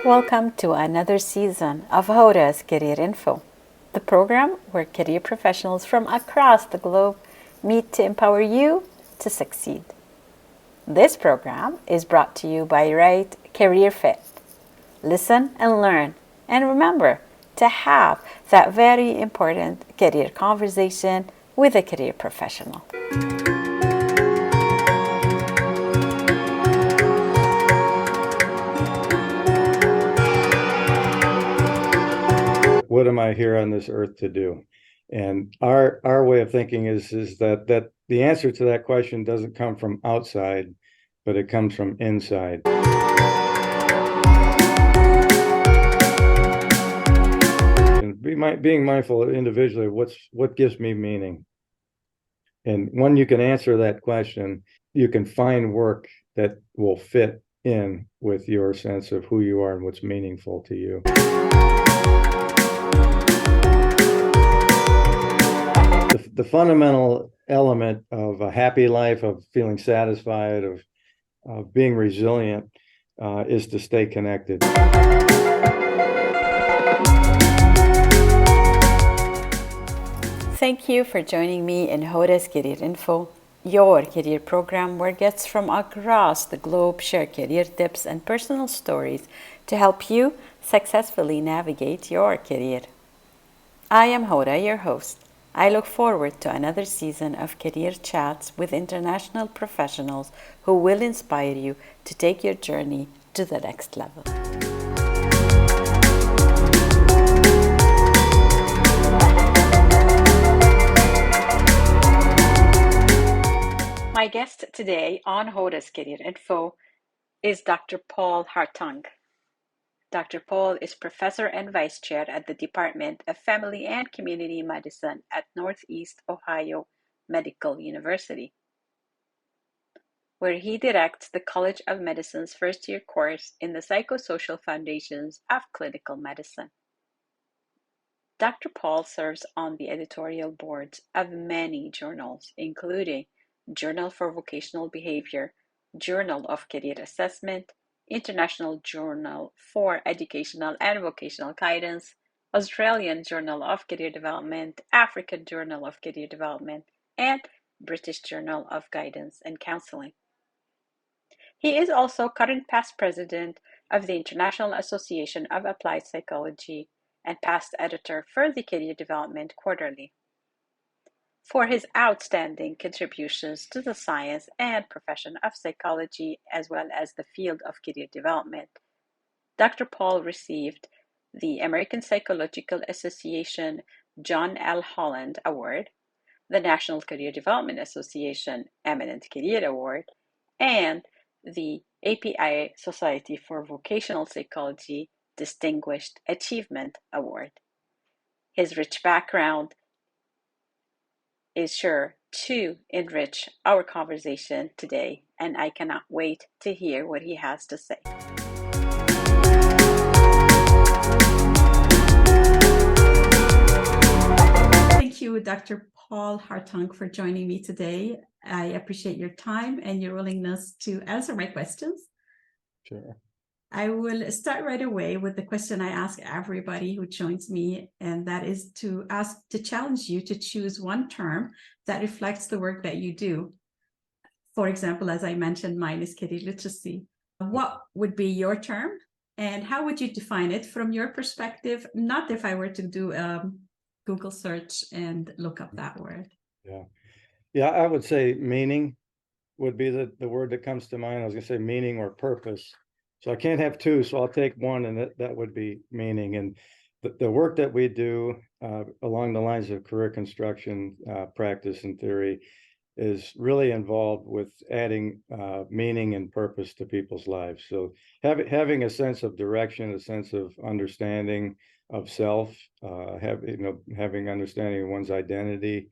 Welcome to another season of Hoda's Career Info, the program where career professionals from across the globe meet to empower you to succeed. This program is brought to you by Right Career Fit. Listen and learn, and remember to have that very important career conversation with a career professional. What am I here on this earth to do? And our way of thinking is that the answer to that question doesn't come from outside, but it comes from inside. And being mindful individually of what gives me meaning. And when you can answer that question, you can find work that will fit in with your sense of who you are and what's meaningful to you. The fundamental element of a happy life, of feeling satisfied, of being resilient, is to stay connected. Thank you for joining me in Hoda's Career Info, your career program where guests from across the globe share career tips and personal stories to help you successfully navigate your career. I am Hoda, your host. I look forward to another season of career chats with international professionals who will inspire you to take your journey to the next level. My guest today on Hoda's Career Info is Dr. Paul Hartung. Dr. Paul is professor and vice chair at the Department of Family and Community Medicine at Northeast Ohio Medical University, where he directs the College of Medicine's first-year course in the psychosocial foundations of clinical medicine. Dr. Paul serves on the editorial boards of many journals, including Journal for Vocational Behavior, Journal of Career Assessment, International Journal for Educational and Vocational Guidance, Australian Journal of Career Development, African Journal of Career Development, and British Journal of Guidance and Counselling. He is also current past president of the International Association of Applied Psychology and past editor for the Career Development Quarterly. For his outstanding contributions to the science and profession of psychology, as well as the field of career development, Dr. Paul received the American Psychological Association John L. Holland Award, the National Career Development Association Eminent Career Award, and the API Society for Vocational Psychology Distinguished Achievement Award. His rich background is sure to enrich our conversation today, and I cannot wait to hear what he has to say. Thank you, Dr. Paul Hartung, for joining me today. I appreciate your time and your willingness to answer my questions. Sure. I will start right away with the question I ask everybody who joins me, and that is to challenge you to choose one term that reflects the work that you do. For example, as I mentioned, mine is career literacy. What would be your term, and how would you define it from your perspective? Not if I were to do a Google search and look up that word. Yeah, I would say meaning would be the word that comes to mind. I was going to say meaning or purpose. So I can't have two, so I'll take one, and that would be meaning. And the work that we do along the lines of career construction, practice, and theory is really involved with adding meaning and purpose to people's lives. So having a sense of direction, a sense of understanding of self, having understanding of one's identity.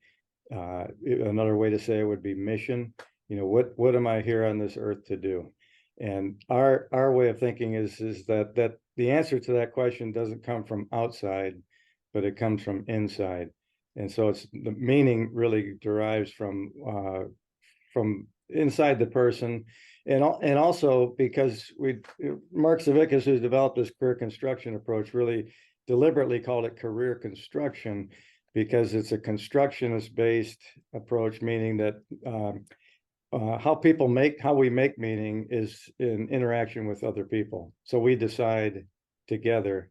Another way to say it would be mission. What am I here on this earth to do? And our way of thinking is that the answer to that question doesn't come from outside, but it comes from inside. And so the meaning really derives from inside the person, And also because Mark Savickas, who's developed this career construction approach, really deliberately called it career construction because it's a constructionist based approach, meaning that how we make meaning is in interaction with other people. So we decide together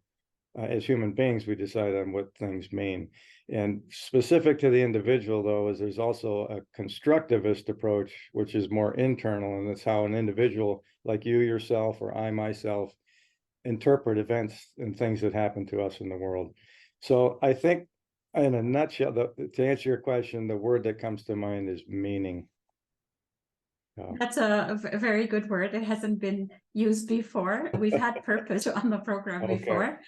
as human beings, we decide on what things mean. And specific to the individual, though, is there's also a constructivist approach, which is more internal, and it's how an individual like you yourself or I myself interpret events and things that happen to us in the world. So I think, in a nutshell, to answer your question, the word that comes to mind is meaning. That's a very good word. It hasn't been used before. We've had purpose on the program before.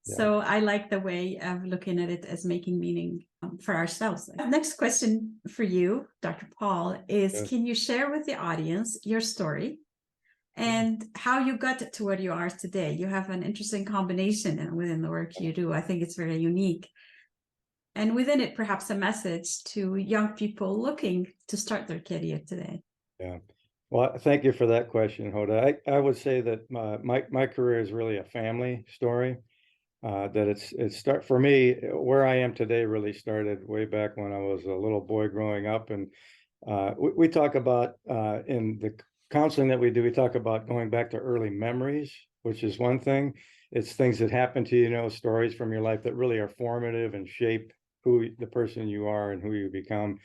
Yeah. So I like the way of looking at it as making meaning for ourselves. Next question for you, Dr. Paul, is yes. Can you share with the audience your story and how you got to where you are today? You have an interesting combination within the work you do. I think it's very unique. And within it, perhaps a message to young people looking to start their career today. Yeah. Well, thank you for that question, Hoda. I would say that my career is really a family story. That for me, where I am today really started way back when I was a little boy growing up. And we talk about in the counseling that we do, we talk about going back to early memories, which is one thing. It's things that happen to you, stories from your life that really are formative and shape the person you are and who you become.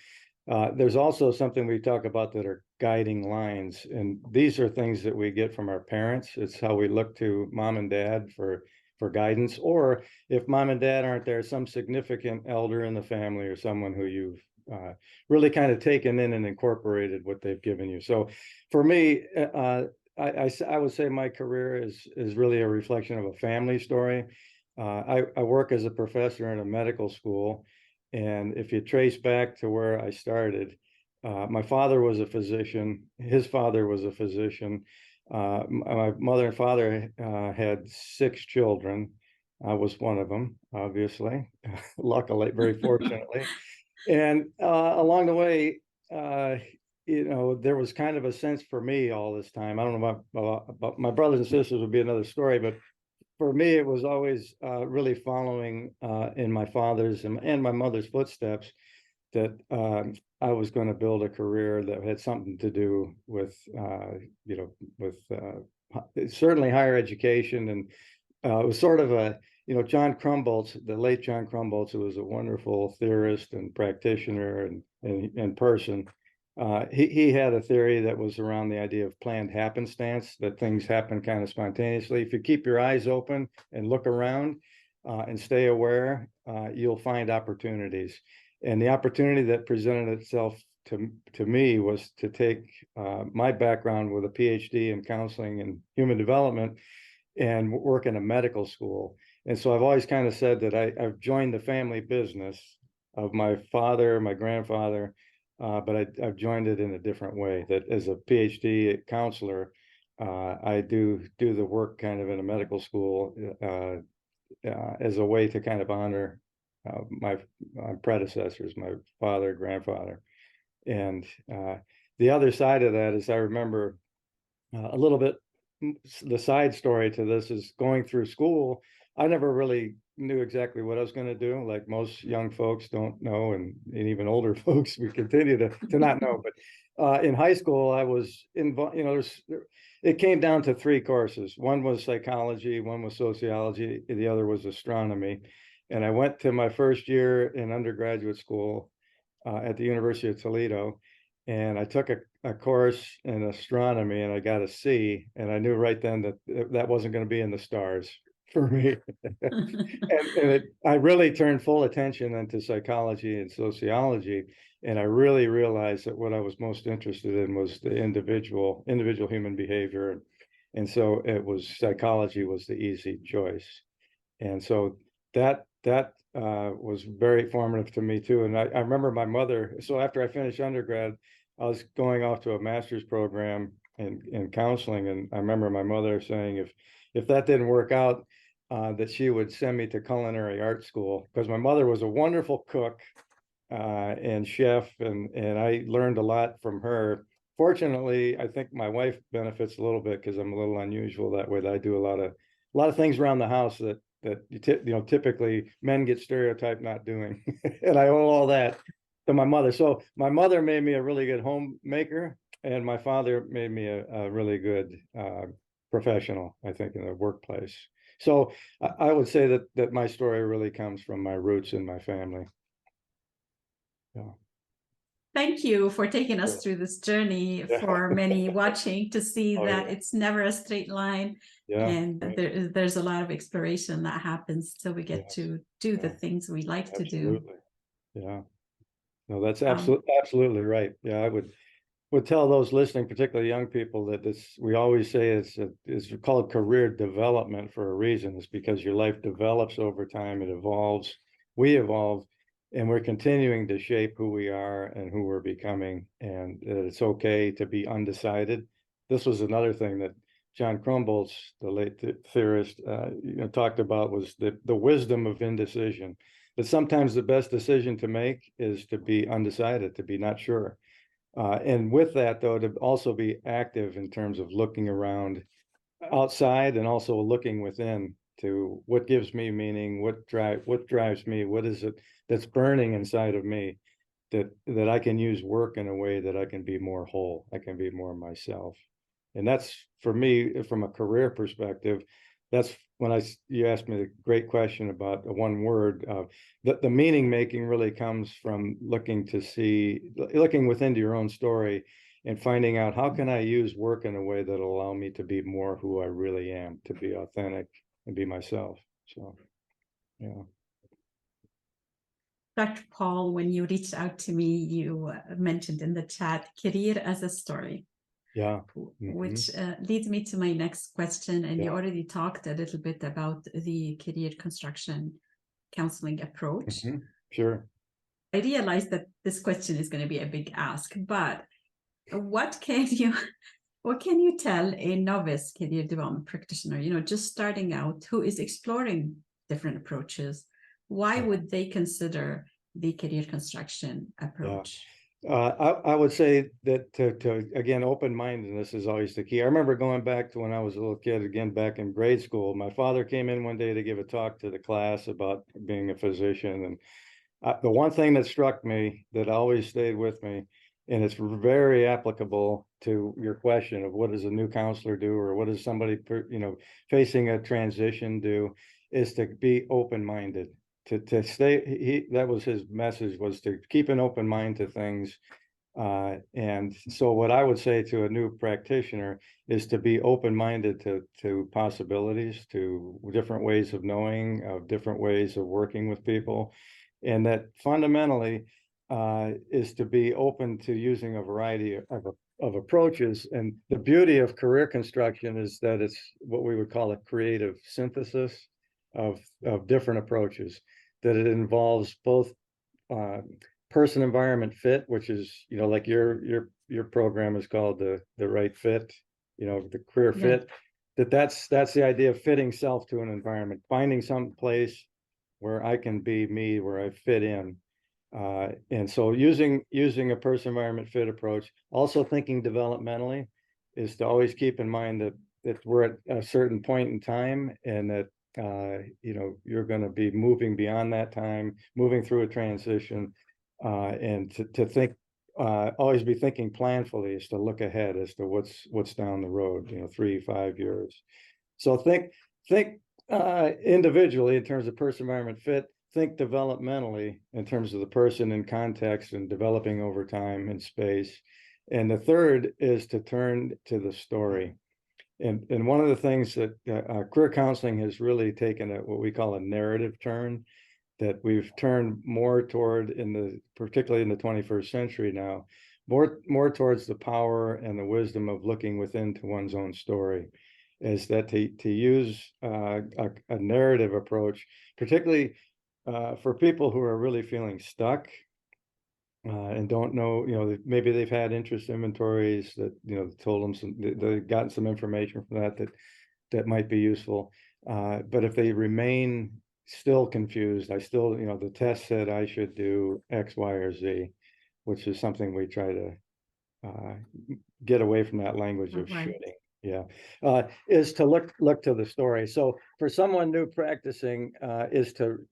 There's also something we talk about that are guiding lines, and these are things that we get from our parents. It's how we look to mom and dad for guidance, or if mom and dad aren't there, some significant elder in the family or someone who you've really kind of taken in and incorporated what they've given you. So for me, I would say my career is really a reflection of a family story. I work as a professor in a medical school. And if you trace back to where I started, my father was a physician. His father was a physician. My mother and father had 6 children. I was one of them, obviously, luckily, very fortunately. And along the way, there was kind of a sense for me all this time. I don't know about my brothers and sisters would be another story, but for me, it was always really following in my father's and my mother's footsteps that I was going to build a career that had something to do with, certainly higher education. And it was sort of John Krumboltz, the late John Krumboltz, who was a wonderful theorist and practitioner and person. He had a theory that was around the idea of planned happenstance, that things happen kind of spontaneously. If you keep your eyes open and look around and stay aware, you'll find opportunities. And the opportunity that presented itself to me was to take my background with a Ph.D. in counseling and human development and work in a medical school. And so I've always kind of said that I've joined the family business of my father, my grandfather, but I've joined it in a different way. That as a PhD counselor, I do the work kind of in a medical school as a way to kind of honor my predecessors, my father, grandfather. And the other side of that is I remember a little bit, the side story to this is going through school. I never really knew exactly what I was going to do. Like most young folks don't know, and even older folks, we continue to not know. But in high school, I was involved, it came down to 3 courses. One was psychology, one was sociology, the other was astronomy. And I went to my first year in undergraduate school at the University of Toledo, and I took a course in astronomy, and I got a C, and I knew right then that wasn't going to be in the stars for me. and I really turned full attention into psychology and sociology, and I really realized that what I was most interested in was the individual human behavior, and so psychology was the easy choice. And so that was very formative to me too. And I remember my mother, so after I finished undergrad, I was going off to a master's program in counseling. And I remember my mother saying if that didn't work out, that she would send me to culinary art school, because my mother was a wonderful cook and chef. And I learned a lot from her fortunately, I think my wife benefits a little bit because I'm a little unusual that way. That I do a lot of things around the house that typically men get stereotyped not doing, and I owe all that to my mother. So my mother made me a really good homemaker, and my father made me a really good professional, I think, in the workplace. So I would say that my story really comes from my roots in my family. Yeah. Thank you for taking us through this journey for many watching to see that it's never a straight line. And there's a lot of exploration that happens till we get to do the things we like to do. Yeah. No, that's absolutely right. Yeah, I would tell those listening, particularly young people, that we always say it's called career development for a reason. It's because your life develops over time, it evolves, we evolve, and we're continuing to shape who we are and who we're becoming, and it's okay to be undecided. This was another thing that John Crumboltz, the late theorist, talked about, was the wisdom of indecision. But sometimes the best decision to make is to be undecided, to be not sure. And with that, though, to also be active in terms of looking around outside and also looking within to what gives me meaning, what drives me, what is it that's burning inside of me that I can use work in a way that I can be more whole, I can be more myself. And that's, for me, from a career perspective, that's when you asked me the great question about one word. The meaning making really comes from looking within your own story and finding out, how can I use work in a way that'll allow me to be more who I really am, to be authentic and be myself. So, yeah. Dr. Paul, when you reached out to me, you mentioned in the chat career as a story. Yeah. Which leads me to my next question. And you already talked a little bit about the career construction counseling approach. Sure. I realize that this question is going to be a big ask, but what can you tell a novice career development practitioner, just starting out, who is exploring different approaches? Why would they consider the career construction approach? I would say that to again, open-mindedness is always the key. I remember going back to when I was a little kid, again, back in grade school. My father came in one day to give a talk to the class about being a physician. And the one thing that struck me, that always stayed with me, and it's very applicable to your question of what does a new counselor do, or what does somebody, facing a transition do, is to be open-minded. To stay, that was his message, was to keep an open mind to things. And so what I would say to a new practitioner is to be open-minded to possibilities, to different ways of knowing, of different ways of working with people. And that fundamentally is to be open to using a variety of approaches. And the beauty of career construction is that it's what we would call a creative synthesis of different approaches, that it involves both person environment fit, which is, like your program is called the right fit, the career fit, that's the idea of fitting self to an environment, finding some place where I can be me, where I fit in. And so using a person environment fit approach, also thinking developmentally, is to always keep in mind that we're at a certain point in time, and that you're going to be moving beyond that time, moving through a transition, and to think, always be thinking planfully, is to look ahead as to what's down the road, 3-5 years. So think individually in terms of person environment fit, think developmentally in terms of the person in context and developing over time and space. And the third is to turn to the story. And one of the things that career counseling has really taken what we call a narrative turn, that we've turned more toward, particularly in the 21st century now, more towards the power and the wisdom of looking within to one's own story, is that to use a narrative approach, particularly for people who are really feeling stuck and don't know, maybe they've had interest inventories that, told them they've gotten some information from that might be useful. But if they remain still confused, the test said I should do X, Y, or Z, which is something we try to get away from that language of Right. shooting. Yeah, is to look to the story. So for someone new practicing, is to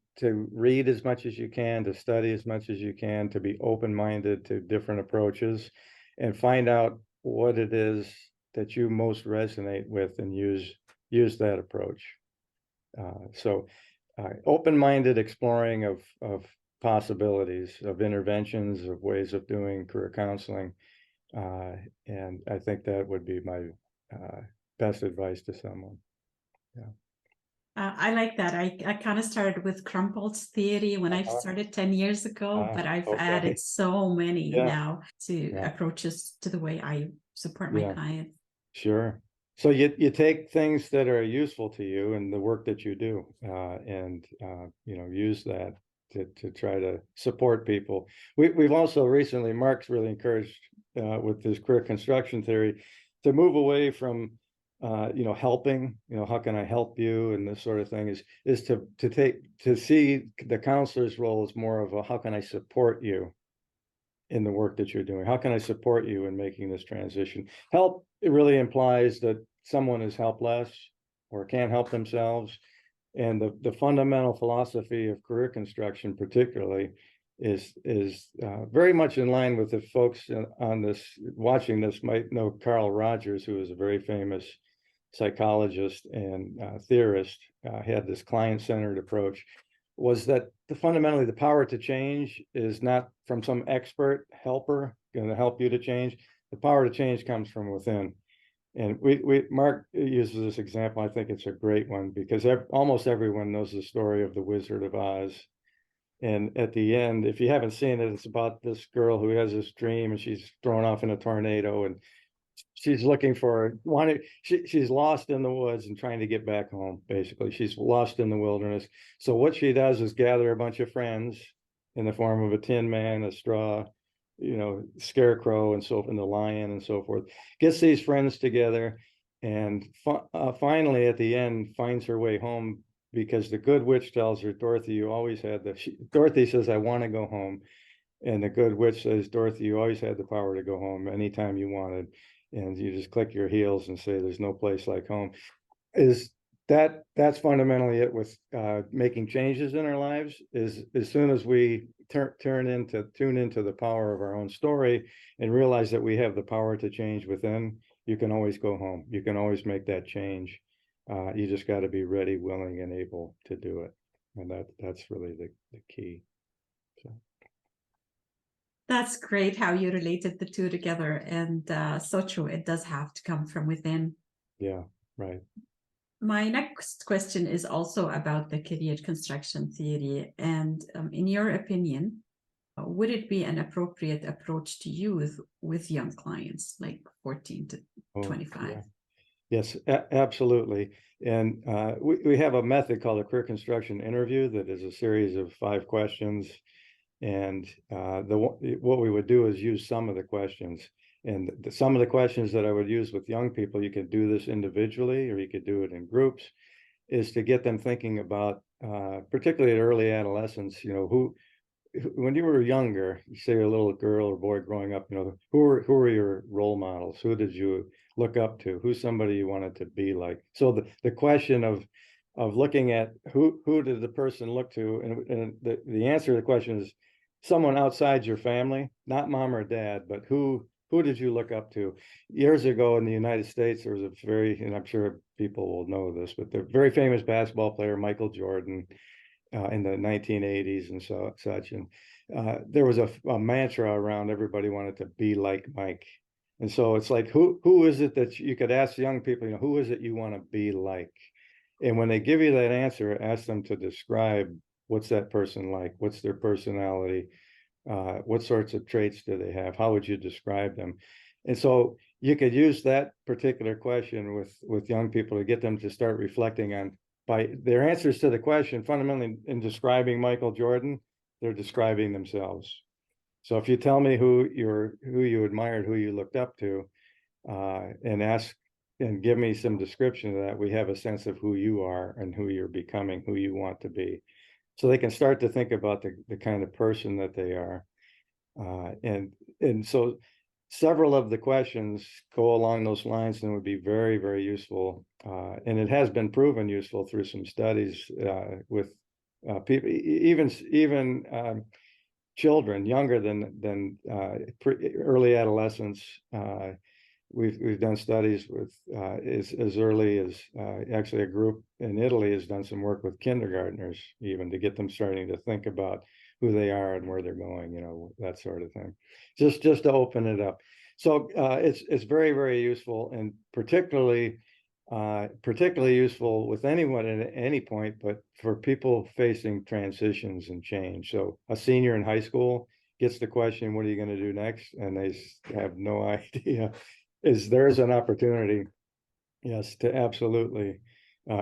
read as much as you can, to study as much as you can, to be open-minded to different approaches, and find out what it is that you most resonate with, and use that approach. So open-minded exploring of possibilities, of interventions, of ways of doing career counseling. And I think that would be my best advice to someone. Yeah. I like that. I kind of started with Crumpold's theory when I started 10 years ago, but I've added so many now to approaches to the way I support my clients. Sure. So you take things that are useful to you and the work that you do, and use that to try to support people. We've also recently, Mark's really encouraged with this career construction theory to move away from helping, how can I help you, and this sort of thing, is to see the counselor's role as more of a, how can I support you in the work that you're doing? How can I support you in making this transition? Help, it really implies that someone is helpless or can't help themselves. And the fundamental philosophy of career construction particularly is very much in line with, the folks on this watching this might know Carl Rogers, who is a very famous psychologist and theorist, had this client-centered approach, was that fundamentally the power to change is not from some expert helper going to help you to change. The power to change comes from within. And Mark uses this example. I think it's a great one, because almost everyone knows the story of the Wizard of Oz. And at the end, if you haven't seen it, it's about this girl who has this dream, and she's thrown off in a tornado, and she's looking for she's lost in the woods and trying to get back home. Basically, she's lost in the wilderness. So what she does is gather a bunch of friends in the form of a tin man, a straw, scarecrow, and so, and the lion and so forth. Gets these friends together, and finally at the end finds her way home, because the good witch tells her, Dorothy, you always had Dorothy says, I want to go home. And the good witch says, Dorothy, you always had the power to go home anytime you wanted. And you just click your heels and say, there's no place like home. That's fundamentally it with making changes in our lives. Is as soon as we tune into the power of our own story and realize that we have the power to change within, you can always go home. You can always make that change. You just got to be ready, willing, and able to do it. And that's really the key. So. That's great how you related the two together, and so true. It does have to come from within. Yeah, right. My next question is also about the career construction theory. And in your opinion, would it be an appropriate approach to use with young clients, like 14 to 25? Yeah. Yes, absolutely. And we have a method called a career construction interview that is a series of 5 questions. And what we would do is use some of the questions. And some of the questions that I would use with young people, you could do this individually or you could do it in groups, is to get them thinking about, particularly at early adolescence, when you were younger, say a little girl or boy growing up, who were your role models? Who did you look up to? Who's somebody you wanted to be like? So the question of looking at who did the person look to, and the answer to the question is someone outside your family, not mom or dad, but who did you look up to? Years ago in the United States, there was a very, and I'm sure people will know this, but the very famous basketball player, Michael Jordan, in the 1980s and such. And there was a mantra around, everybody wanted to be like Mike. And so it's like, who is it that you could ask young people, who is it you want to be like? And when they give you that answer, ask them to describe what's that person like, what's their personality, what sorts of traits do they have, how would you describe them? And so you could use that particular question with young people to get them to start reflecting on, by their answers to the question, fundamentally in describing Michael Jordan, they're describing themselves. So if you tell me who you admired, who you looked up to, and ask and give me some description of that, we have a sense of who you are and who you're becoming, who you want to be. So they can start to think about the kind of person that they are. And so several of the questions go along those lines and would be very, very useful. And it has been proven useful through some studies with people, even children younger than early adolescence. We've done studies with as early as actually a group in Italy has done some work with kindergartners even to get them starting to think about who they are and where they're going, that sort of thing. Just to open it up. So it's very, very useful, and particularly useful with anyone at any point, but for people facing transitions and change. So a senior in high school gets the question, what are you going to do next? And they have no idea. There's an opportunity, yes, to absolutely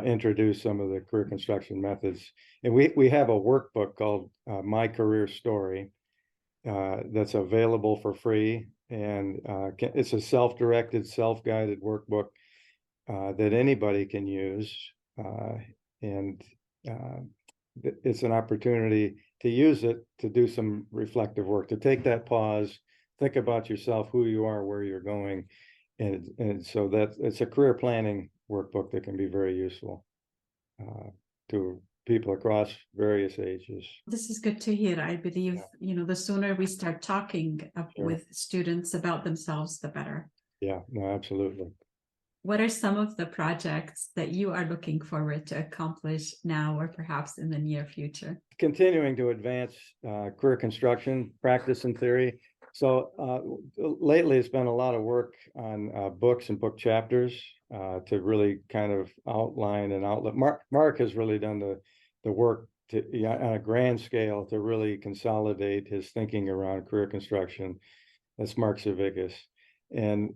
introduce some of the career construction methods. And we have a workbook called My Career Story that's available for free. And it's a self-directed, self-guided workbook that anybody can use. And it's an opportunity to use it to do some reflective work, to take that pause, think about yourself, who you are, where you're going. And so that it's a career planning workbook that can be very useful to people across various ages. This is good to hear. I believe, the sooner we start talking with students about themselves, the better. Yeah, no, absolutely. What are some of the projects that you are looking forward to accomplish now or perhaps in the near future? Continuing to advance career construction, practice and theory. So lately it's been a lot of work on books and book chapters to really kind of outline and outlet. Mark has really done the work on a grand scale to really consolidate his thinking around career construction. That's Mark Savickas. And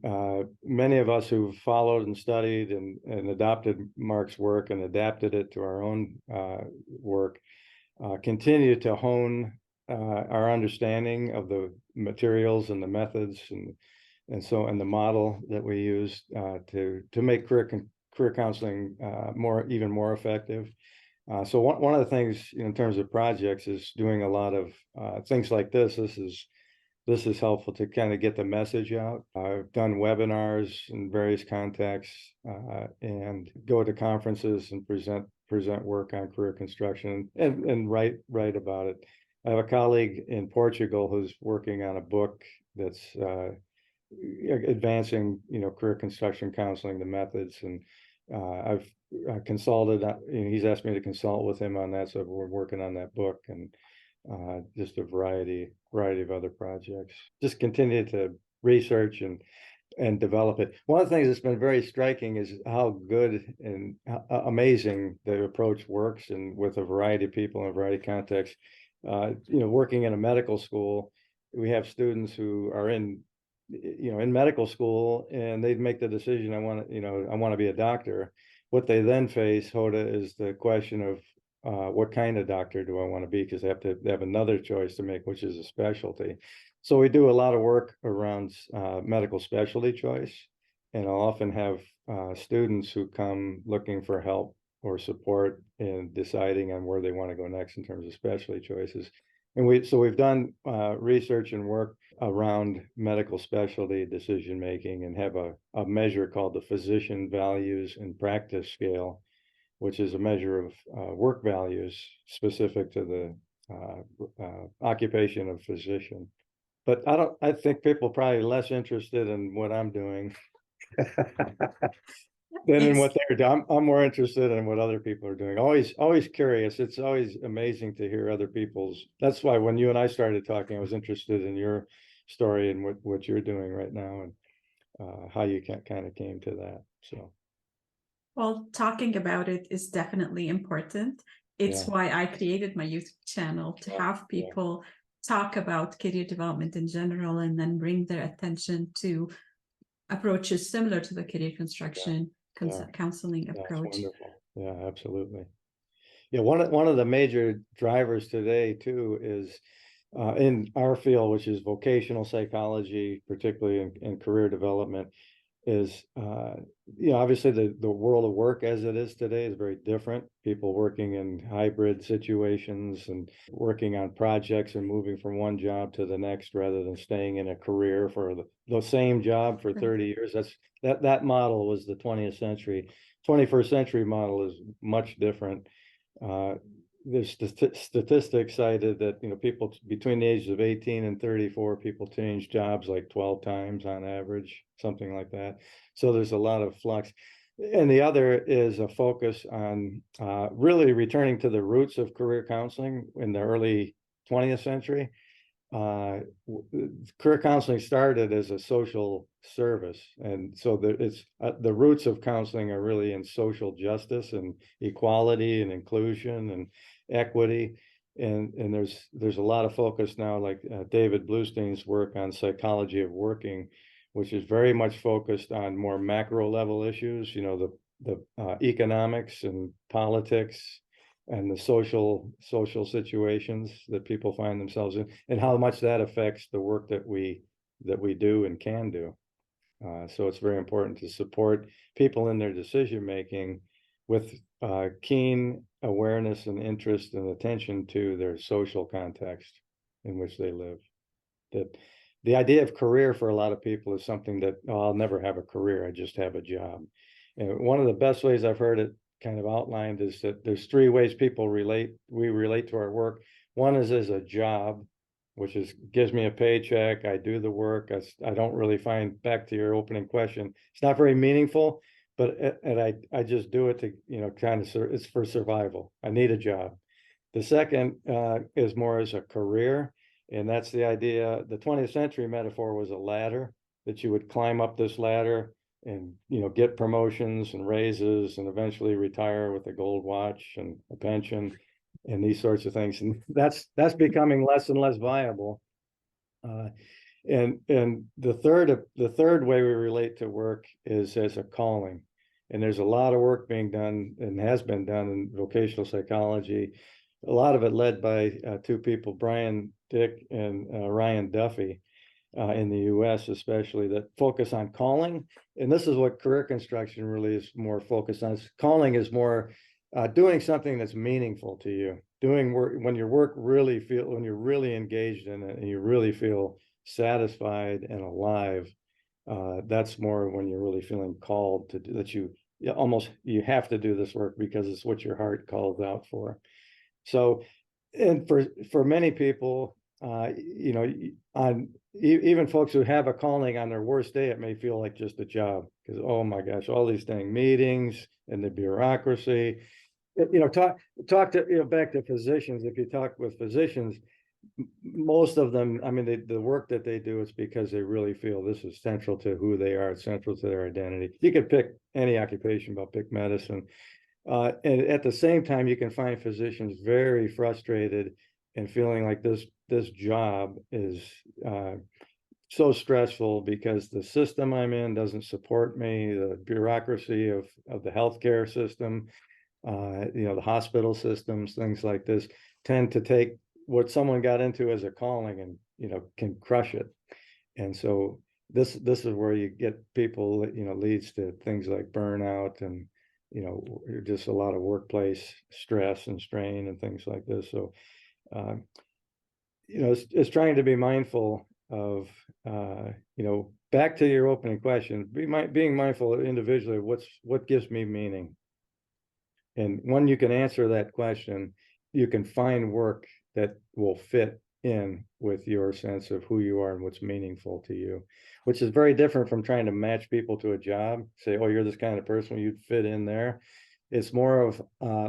many of us who've followed and studied and adopted Mark's work and adapted it to our own work continue to hone our understanding of the materials and the methods and the model that we use to make career counseling even more effective. So one of the things in terms of projects is doing a lot of things like this. This is helpful to kind of get the message out. I've done webinars in various contexts and go to conferences and present work on career construction and write about it. I have a colleague in Portugal who's working on a book that's advancing, career construction counseling, the methods, and I've consulted. He's asked me to consult with him on that, so we're working on that book and just a variety of other projects. Just continue to research and develop it. One of the things that's been very striking is how good and amazing the approach works, and with a variety of people in a variety of contexts. Working in a medical school, we have students who are in medical school, and they make the decision, I want to be a doctor. What they then face, Hoda, is the question of what kind of doctor do I want to be? Because they have another choice to make, which is a specialty. So we do a lot of work around medical specialty choice, and I'll often have students who come looking for help or support in deciding on where they want to go next in terms of specialty choices. And we've done research and work around medical specialty decision making, and have a measure called the Physician Values and Practice Scale, which is a measure of work values specific to the occupation of physician. But I think people are probably less interested in what I'm doing than in what they're doing. I'm more interested in what other people are doing. Always curious. It's always amazing to hear other people's. That's why when you and I started talking, I was interested in your story and what you're doing right now, and how you kind of came to that. So. Well, talking about it is definitely important. It's why I created my YouTube channel, to have people talk about career development in general, and then bring their attention to approaches similar to the career construction counseling approach. Yeah, absolutely. Yeah, one of the major drivers today too is in our field, which is vocational psychology, particularly in career development. is, obviously the world of work as it is today is very different. People working in hybrid situations and working on projects and moving from one job to the next rather than staying in a career for the same job for 30 years. That model was the 20th century. 21st century model is much different. There's statistics cited that people between the ages of 18 and 34, people change jobs like 12 times on average, something like that. So there's a lot of flux. And the other is a focus on really returning to the roots of career counseling in the early 20th century. Career counseling started as a social service, and so it's the roots of counseling are really in social justice and equality and inclusion and equity, and there's a lot of focus now, like David Bluestein's work on psychology of working, which is very much focused on more macro level issues, the economics and politics and the social situations that people find themselves in, and how much that affects the work that we do and can do. So it's very important to support people in their decision making with keen awareness and interest and attention to their social context in which they live. That the idea of career for a lot of people is something that, I'll never have a career, I just have a job. And one of the best ways I've heard it kind of outlined is that there's three ways we relate to our work. One is as a job, which gives me a paycheck, I do the work, I don't really find, back to your opening question, it's not very meaningful, but I just do it to, it's for survival. I need a job. The second is more as a career, and that's the idea. The 20th century metaphor was a ladder, that you would climb up this ladder and get promotions and raises and eventually retire with a gold watch and a pension and these sorts of things. And that's becoming less and less viable. And the third way we relate to work is as a calling. And there's a lot of work being done and has been done in vocational psychology, a lot of it led by two people, Brian Dick and Ryan Duffy, in the US especially, that focus on calling. And this is what career construction really is more focused on. Calling is more doing something that's meaningful to you, doing work when when you're really engaged in it and you really feel satisfied and alive. That's more when you're really feeling called to do that. You have to do this work because it's what your heart calls out for. So, and for many people, even folks who have a calling, on their worst day, it may feel like just a job, because, oh my gosh, all these things, meetings and the bureaucracy. Talk to back to physicians. If you talk with physicians, most of them, I mean, the work that they do is because they really feel this is central to who they are, it's central to their identity. You could pick any occupation, but pick medicine. And at the same time, you can find physicians very frustrated and feeling like this job is so stressful because the system I'm in doesn't support me, the bureaucracy of the healthcare system, the hospital systems, things like this tend to take what someone got into as a calling and can crush it. And so this is where you get people that leads to things like burnout and just a lot of workplace stress and strain and things like this. So it's trying to be mindful of back to your opening question, being mindful individually of what gives me meaning. And when you can answer that question, you can find work that will fit in with your sense of who you are and what's meaningful to you, which is very different from trying to match people to a job, say, oh, you're this kind of person, you'd fit in there. It's more of,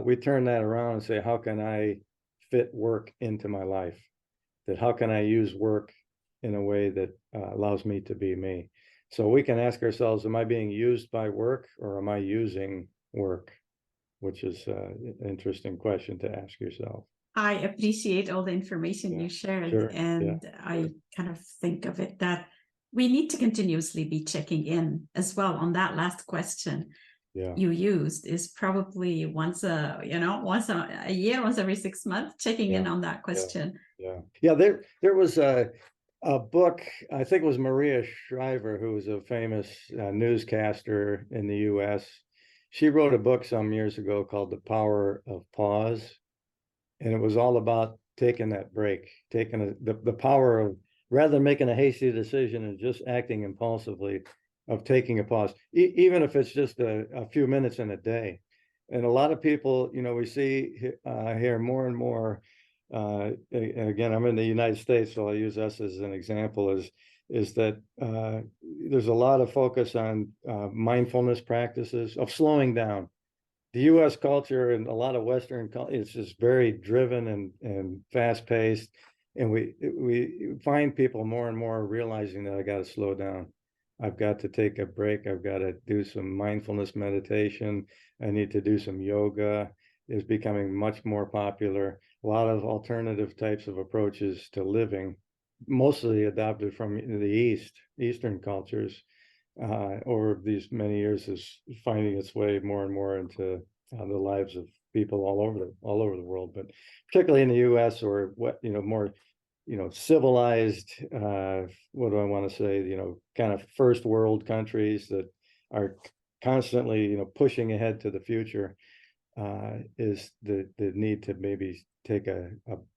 we turn that around and say, how can I fit work into my life? That how can I use work in a way that allows me to be me? So we can ask ourselves, am I being used by work or am I using work? Which is an interesting question to ask yourself. I appreciate all the information you shared. Sure. And I kind of think of it that we need to continuously be checking in as well on that last question you used, is probably once a year, once every 6 months, checking in on that question. Yeah. There was a book, I think it was Maria Shriver, who was a famous newscaster in the US. She wrote a book some years ago called The Power of Pause. And it was all about taking that break, taking the power of, rather than making a hasty decision and just acting impulsively, of taking a pause, even if it's just a few minutes in a day. And a lot of people, we see here more and more, again, I'm in the United States, so I'll use us as an example, is that there's a lot of focus on mindfulness practices of slowing down. The U.S. culture and a lot of Western culture, it's just very driven and fast paced. And we find people more and more realizing that I got to slow down. I've got to take a break. I've got to do some mindfulness meditation. I need to do some yoga. Is becoming much more popular. A lot of alternative types of approaches to living, mostly adopted from the Eastern cultures. Over these many years, is finding its way more and more into the lives of people all over the world, but particularly in the U.S. or what more civilized. What do I want to say? Kind of first world countries that are constantly pushing ahead to the future. Is the need to maybe take a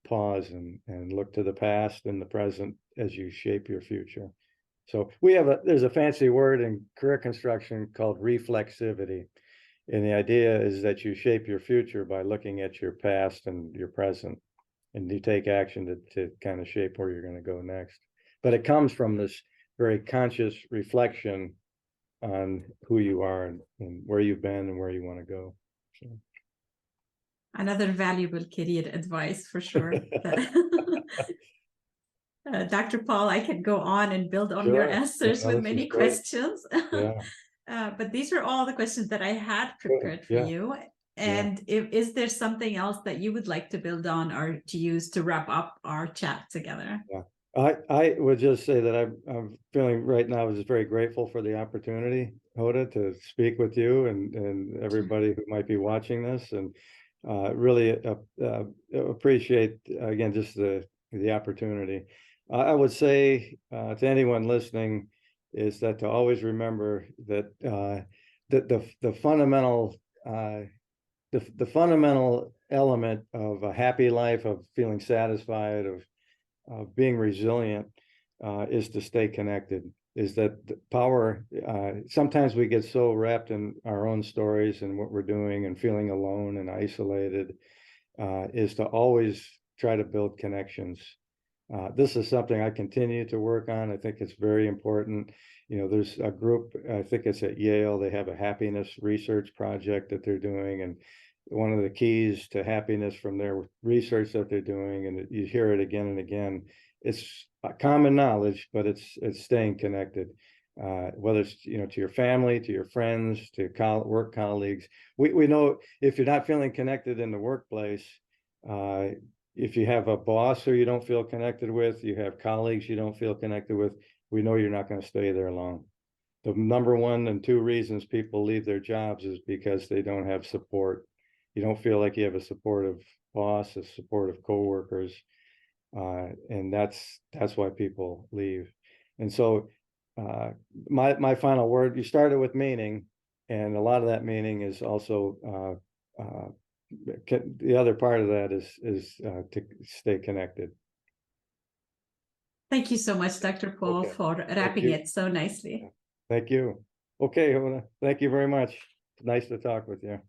pause and look to the past and the present as you shape your future. So there's a fancy word in career construction called reflexivity. And the idea is that you shape your future by looking at your past and your present, and you take action to kind of shape where you're going to go next. But it comes from this very conscious reflection on who you are and where you've been and where you want to go. So. Another valuable career advice for sure. Dr. Paul, I could go on and build on your answers with many questions. But these are all the questions that I had prepared for you. And is there something else that you would like to build on or to use to wrap up our chat together? I would just say that I'm feeling right now just very grateful for the opportunity, Hoda, to speak with you and everybody who might be watching this, and really appreciate again just the opportunity. I would say to anyone listening is that to always remember that the fundamental the fundamental element of a happy life, of feeling satisfied, of being resilient, is to stay connected. Is that the power? Sometimes we get so wrapped in our own stories and what we're doing and feeling alone and isolated. Is to always try to build connections. This is something I continue to work on. I think it's very important. There's a group, I think it's at Yale, they have a happiness research project that they're doing. And one of the keys to happiness from their research that they're doing, and you hear it again and again, it's common knowledge, but it's staying connected. Whether it's to your family, to your friends, to work colleagues. We know if you're not feeling connected in the workplace, if you have a boss who you don't feel connected with, you have colleagues you don't feel connected with, we know you're not going to stay there long. The number 1 and 2 reasons people leave their jobs is because they don't have support. You don't feel like you have a supportive boss, a supportive coworkers, and that's why people leave. And so my final word, you started with meaning, and a lot of that meaning is also the other part of that is to stay connected. Thank you so much, Dr. Paul, for wrapping it so nicely. Thank you. Okay, Hoda, thank you very much. It's nice to talk with you.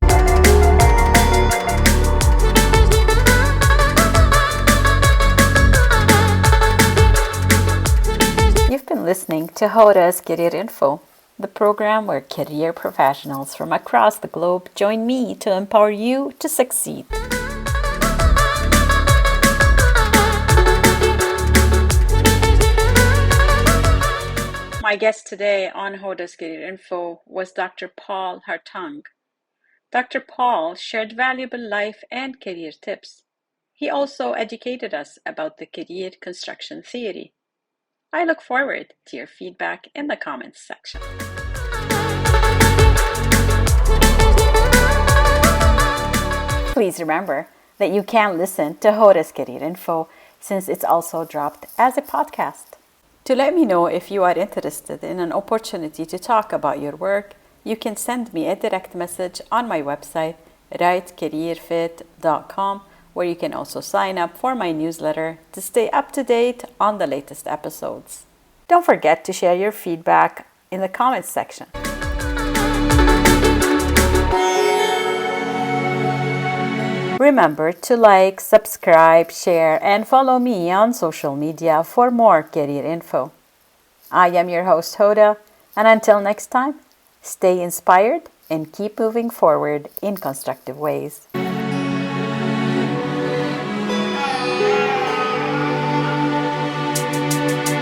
You've been listening to Hoda's Career Info, the program where career professionals from across the globe join me to empower you to succeed. My guest today on Hoda's Career Info was Dr. Paul Hartung. Dr. Paul shared valuable life and career tips. He also educated us about the career construction theory. I look forward to your feedback in the comments section. Please remember that you can listen to Hoda's Career Info since it's also dropped as a podcast. To let me know if you are interested in an opportunity to talk about your work, you can send me a direct message on my website, rightcareerfit.com, where you can also sign up for my newsletter to stay up to date on the latest episodes. Don't forget to share your feedback in the comments section. Remember to like, subscribe, share, and follow me on social media for more career info. I am your host, Hoda, and until next time, stay inspired and keep moving forward in constructive ways.